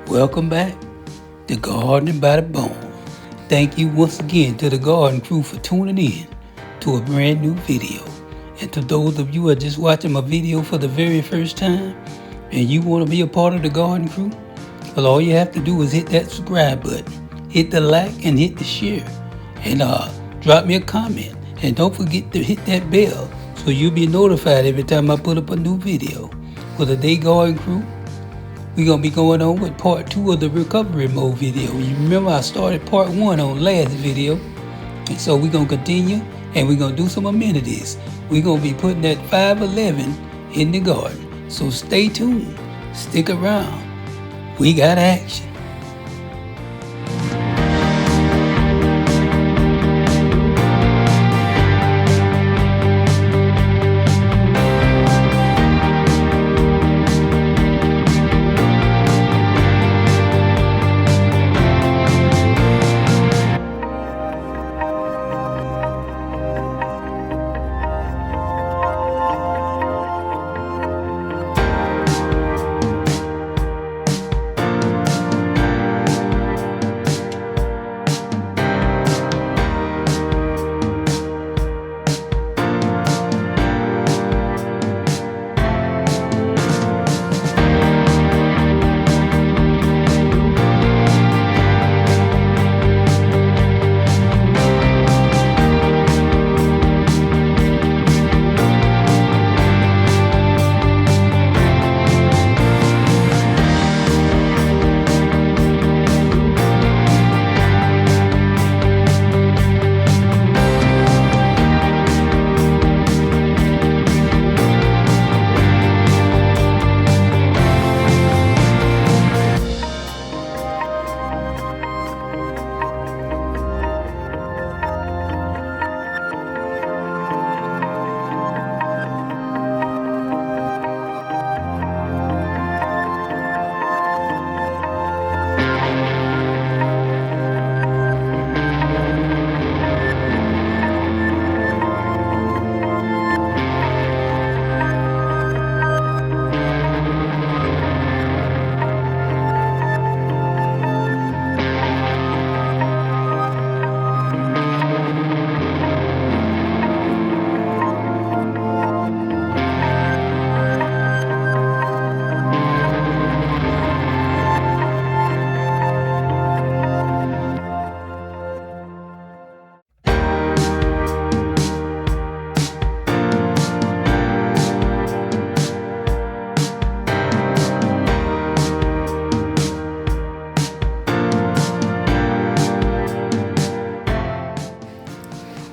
Welcome back to Gardening by the Bone. Thank you once again to the garden crew for tuning in to a brand new video. And to those of you who are just watching my video for the very first time and you want to be a part of the garden crew, well, all you have to do is hit that subscribe button, hit the like and hit the share, and drop me a comment. And don't forget to hit that bell so you'll be notified every time I put up a new video. For the Day Garden Crew, we're going to be going on with part 2 of the recovery mode video. You remember I started part 1 on last video. And so we're going to continue and we're going to do some amenities. We're going to be putting that 511 in the garden. So stay tuned. Stick around. We got action.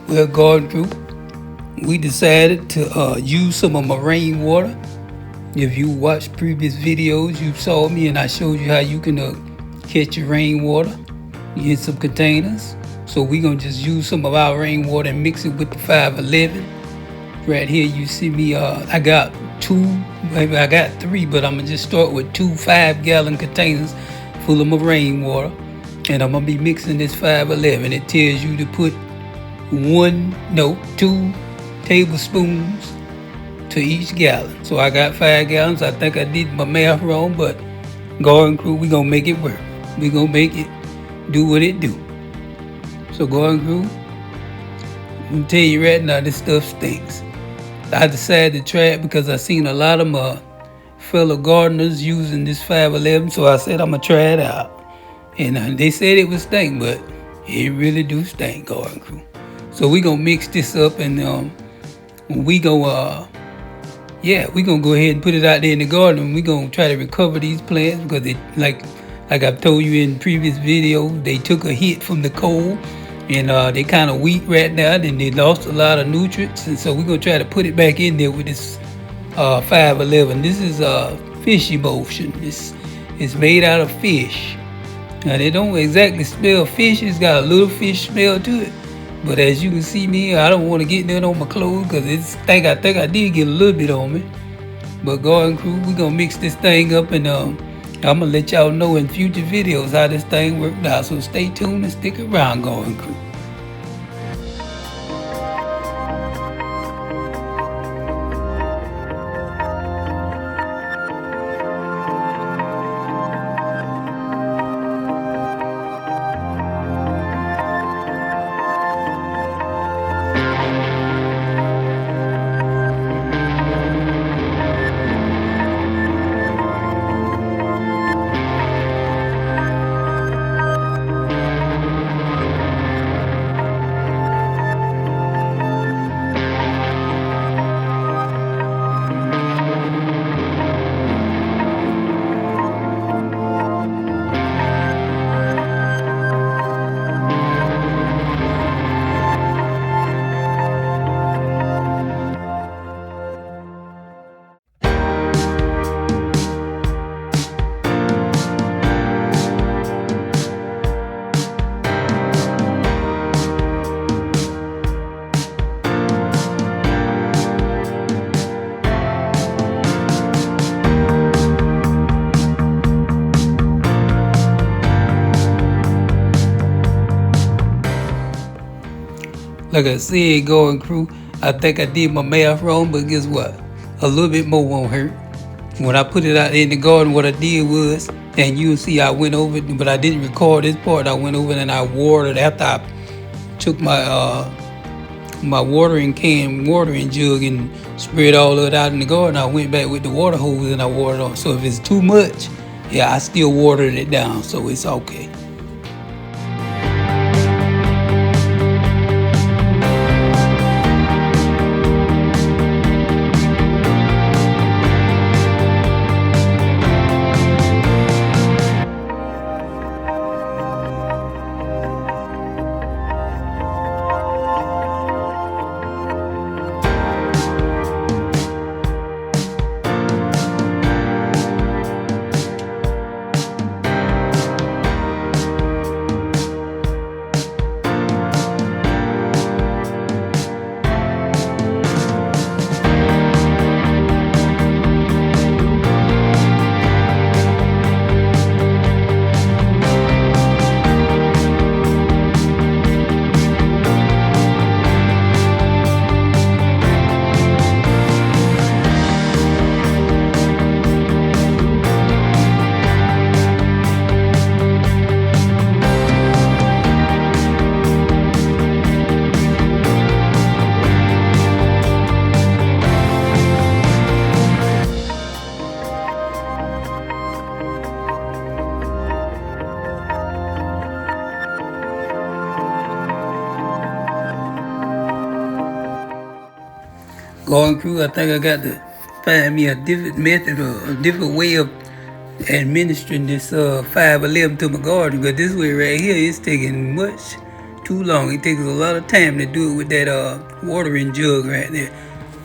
Well, garden crew, we decided to use some of my rainwater. If you watched previous videos, you saw me and I showed you how you can catch your rainwater in some containers. So we're going to just use some of our rainwater and mix it with the 511. Right here you see me, I got 2, maybe I got 3, but I'm going to just start with 2 5-gallon containers full of my rainwater. And I'm going to be mixing this 511. It tells you to put 2 tablespoons to each gallon. So I got 5 gallons. I think I did my math wrong, but garden crew, we're going to make it work. We're going to make it do what it do. So garden crew, I'm going to tell you right now, this stuff stinks. I decided to try it because I seen a lot of my fellow gardeners using this 511, so I said I'm going to try it out. And they said it would stink, but it really do stink, garden crew. So we're going to mix this up and we going to go ahead and put it out there in the garden, and we're going to try to recover these plants because they, like I've told you in previous videos, they took a hit from the cold and they kind of weak right now, and they lost a lot of nutrients, and so we're going to try to put it back in there with this 511. This is fish emulsion. This is made out of fish. Now they don't exactly smell fish, it's got a little fish smell to it. But as you can see me, I don't want to get that on my clothes because I think I did get a little bit on me. But garden crew, we're going to mix this thing up and I'm going to let y'all know in future videos how this thing worked out. So stay tuned and stick around, garden crew. Like I said, going crew, I think I did my math wrong, but guess what? A little bit more won't hurt. When I put it out in the garden, what I did was, and you'll see I went over it, but I didn't record this part. I went over and I watered after I took my watering jug and spread all of it out in the garden. I went back with the water hose and I watered on. So if it's too much, yeah, I still watered it down, so it's okay. Going through, I think I got to find me a different method or a different way of administering this 511 to my garden, because this way right here is taking much too long. It takes a lot of time to do it with that watering jug right there.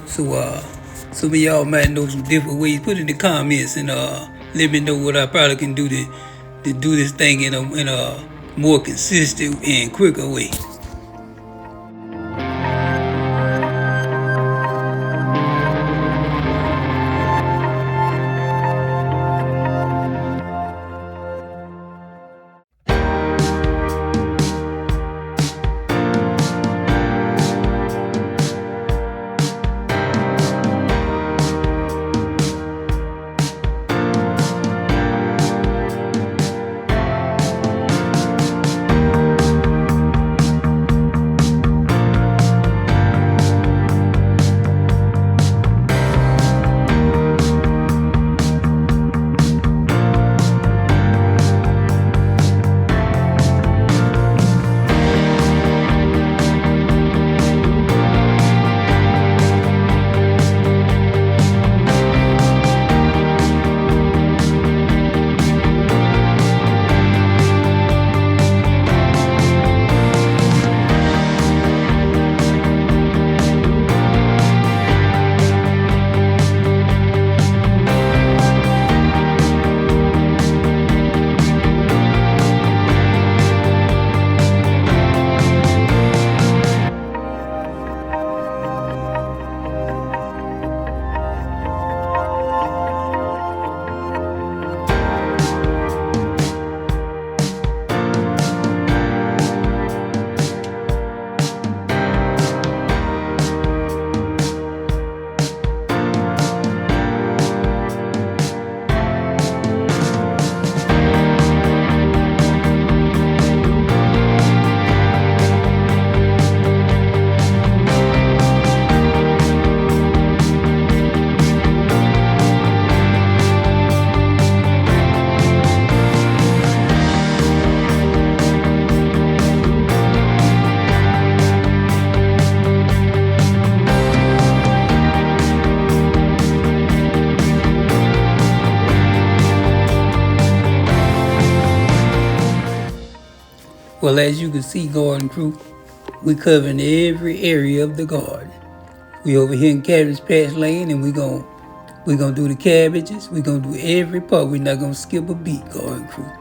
So some of y'all might know some different ways. Put in the comments and let me know what I probably can do to do this thing in a more consistent and quicker way. Well, as you can see, garden crew, we covering every area of the garden. We over here in Cabbage Patch Lane, and we gonna do the cabbages. We gonna do every part. We're not gonna skip a beat, garden crew.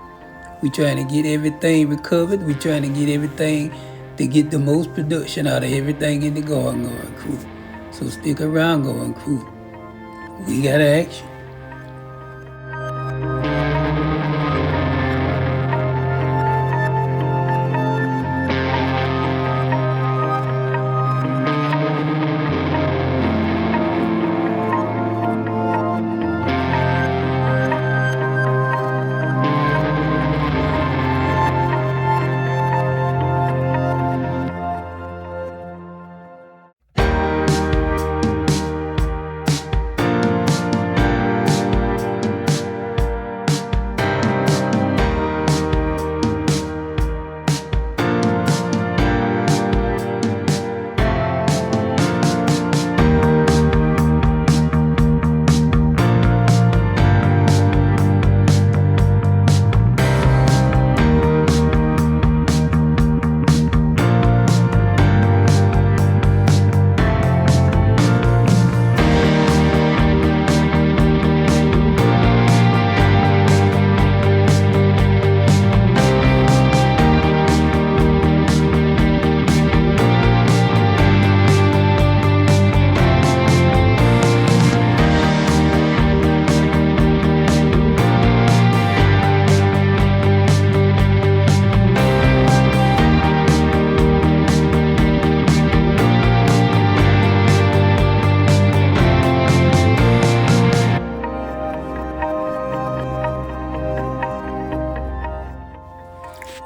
We trying to get everything recovered. We trying to get everything to get the most production out of everything in the garden crew. So stick around, garden crew. We got action.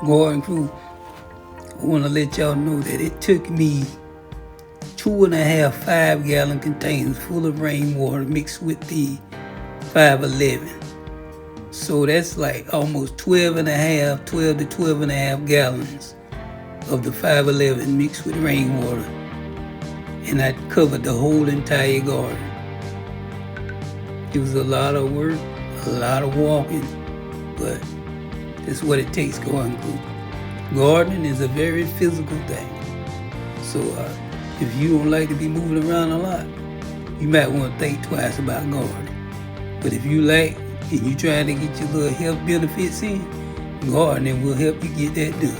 Garden crew, I want to let y'all know that it took me 2.5 5-gallon containers full of rainwater mixed with the 511. So that's like almost 12 to 12.5 gallons of the 511 mixed with rainwater. And I covered the whole entire garden. It was a lot of work, a lot of walking, but that's what it takes, garden crew. Gardening is a very physical thing. So if you don't like to be moving around a lot, you might want to think twice about gardening. But if you like and you trying to get your little health benefits in, gardening will help you get that done.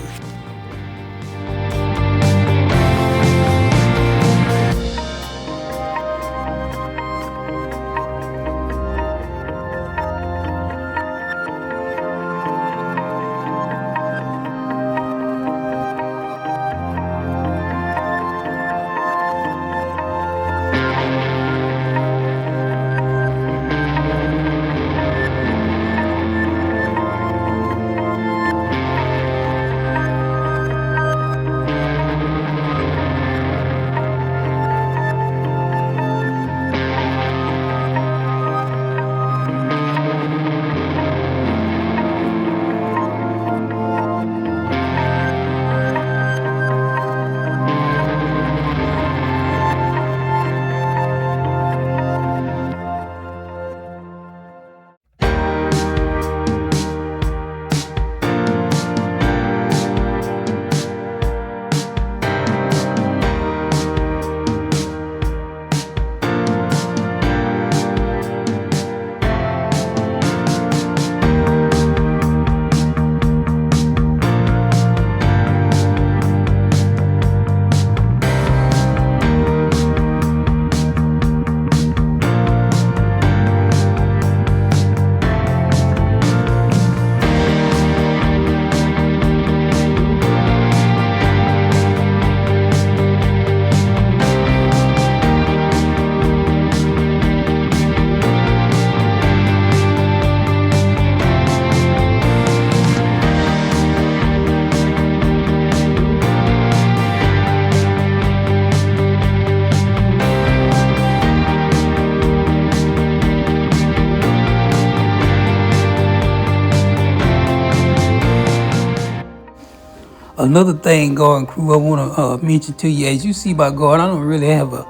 Another thing, garden crew, I want to mention to you, as you see my garden, I don't really have a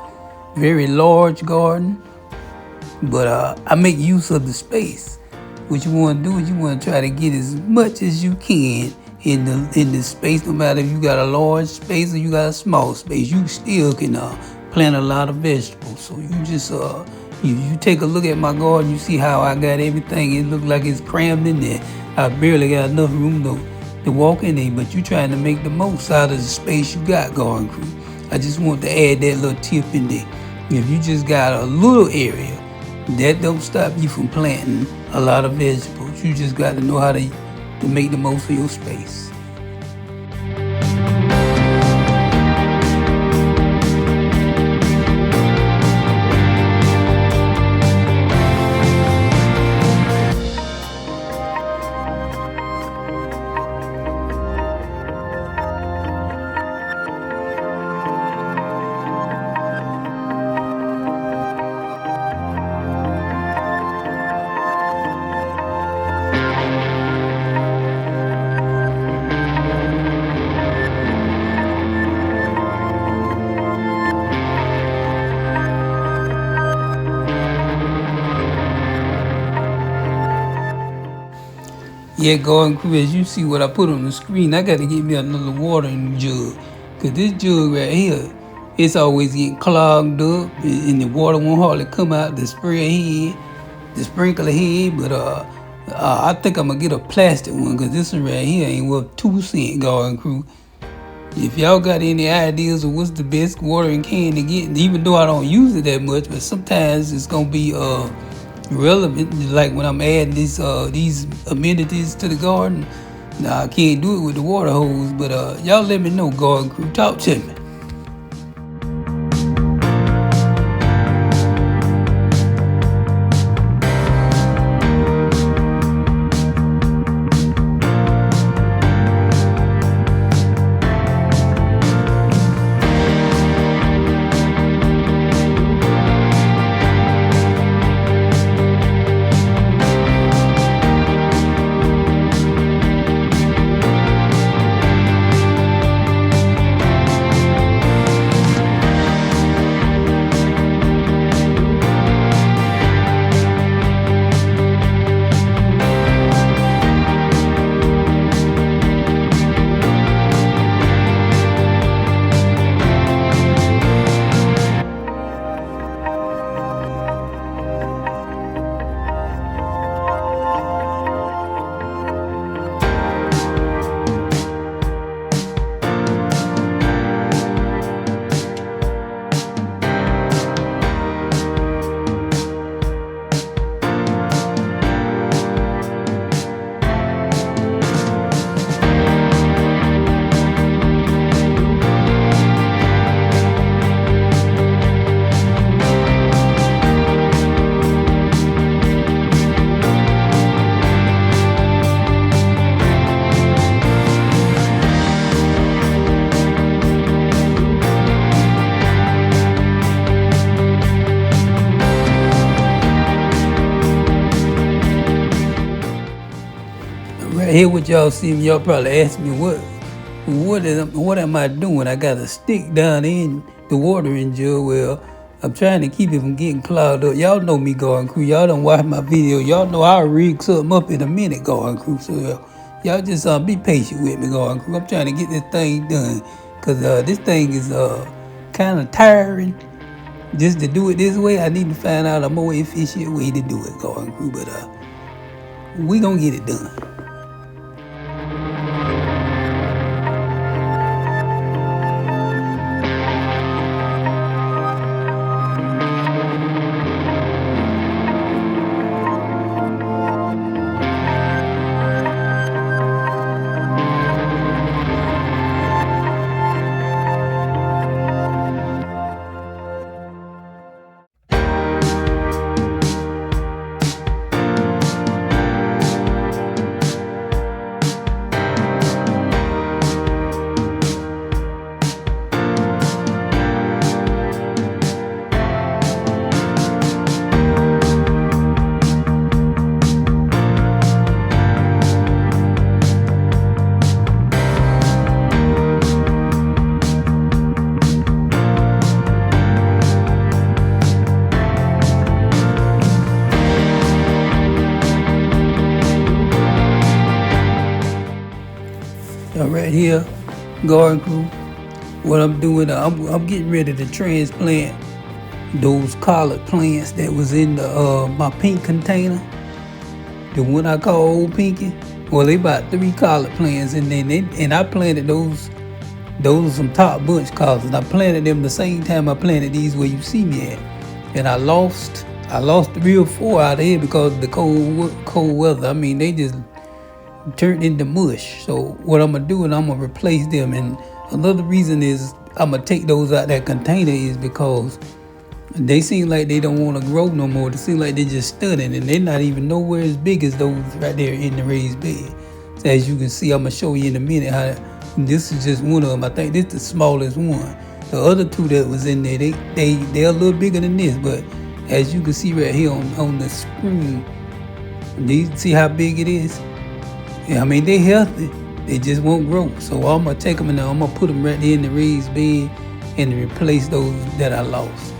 very large garden, but I make use of the space. What you want to do is you want to try to get as much as you can in the space. No matter if you got a large space or you got a small space, you still can plant a lot of vegetables. So you just you take a look at my garden, you see how I got everything. It look like it's crammed in there. I barely got enough room to walk in there, but you trying to make the most out of the space you got, garden crew. I just want to add that little tip in there. If you just got a little area, that don't stop you from planting a lot of vegetables. You just got to know how to make the most of your space. Yeah, garden crew, as you see what I put on the screen, I got to get me another watering jug. Because this jug right here, it's always getting clogged up and the water won't hardly come out the spray head, the sprinkler head. But I think I'm going to get a plastic one because this one right here ain't worth 2 cents, garden crew. If y'all got any ideas of what's the best watering can to get, even though I don't use it that much, but sometimes it's going to be relevant, like when I'm adding these amenities to the garden. Now I can't do it with the water hose, but y'all let me know, garden crew. Talk to me. hear what y'all see, y'all probably ask me what am I doing? I got a stick down in the watering jug. Well, I'm trying to keep it from getting clogged up. Y'all know me, Garden Crew. Y'all don't watch my video. Y'all know I'll rig something up in a minute, Garden Crew. So y'all just be patient with me, Garden Crew. I'm trying to get this thing done. Because this thing is kind of tiring. Just to do it this way, I need to find out a more efficient way to do it, Garden Crew. But we gonna get it done. Right here, Garden Crew, what I'm doing, I'm getting ready to transplant those collard plants that was in the my pink container, the one I call Old Pinky. Well, they about 3 collard plants in there, and I planted those are some top bunch collards. I planted them the same time I planted these where you see me at, and I lost 3 or 4 out of here because of the cold weather. I mean, they just turned into mush. So what I'm gonna do is I'm gonna replace them. And another reason is I'm gonna take those out that container is because they seem like they don't want to grow no more. They seem like they're just stunning, and they're not even nowhere as big as those right there in the raised bed. So as you can see, I'm gonna show you in a minute how this is just one of them. I think this is the smallest one. The other 2 that was in there, they're a little bigger than this, but as you can see right here on the screen, do you see how big it is? I mean, they healthy. They just won't grow. So I'm going to take them and I'm going to put them right there in the raised bed and replace those that I lost.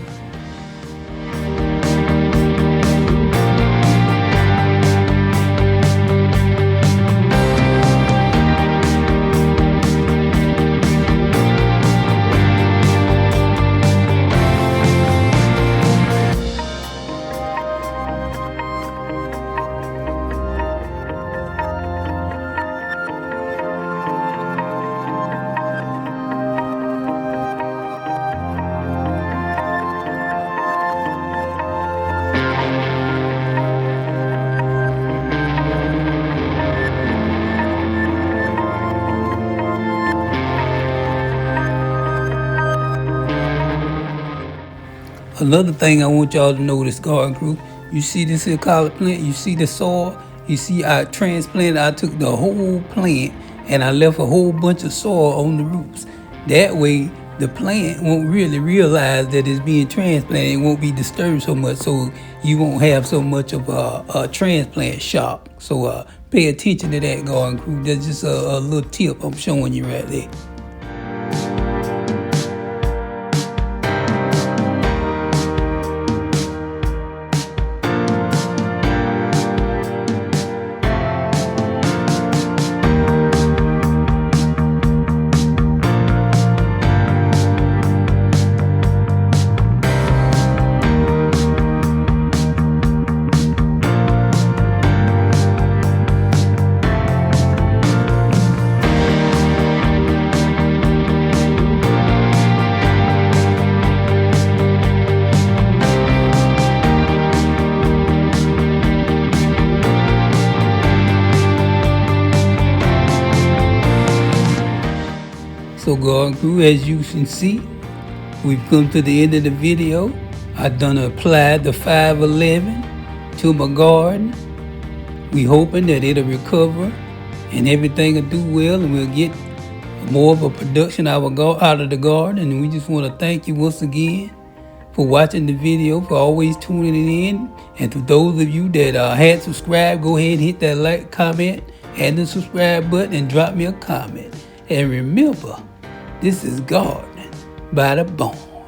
Another thing I want y'all to notice, Garden Crew, you see this here collard plant, you see the soil, you see I transplanted, I took the whole plant and I left a whole bunch of soil on the roots. That way the plant won't really realize that it's being transplanted. It won't be disturbed so much, so you won't have so much of a transplant shock. So pay attention to that, Garden Crew. That's just a little tip I'm showing you right there. So Garden Crew, as you can see, we've come to the end of the video. I done applied the 511 to my garden. We hoping that it'll recover and everything will do well, and we'll get more of a production out of the garden. And we just want to thank you once again for watching the video, for always tuning in. And to those of you that had subscribed, go ahead and hit that like, comment, and the subscribe button and drop me a comment. And remember, this is gardening by the bone.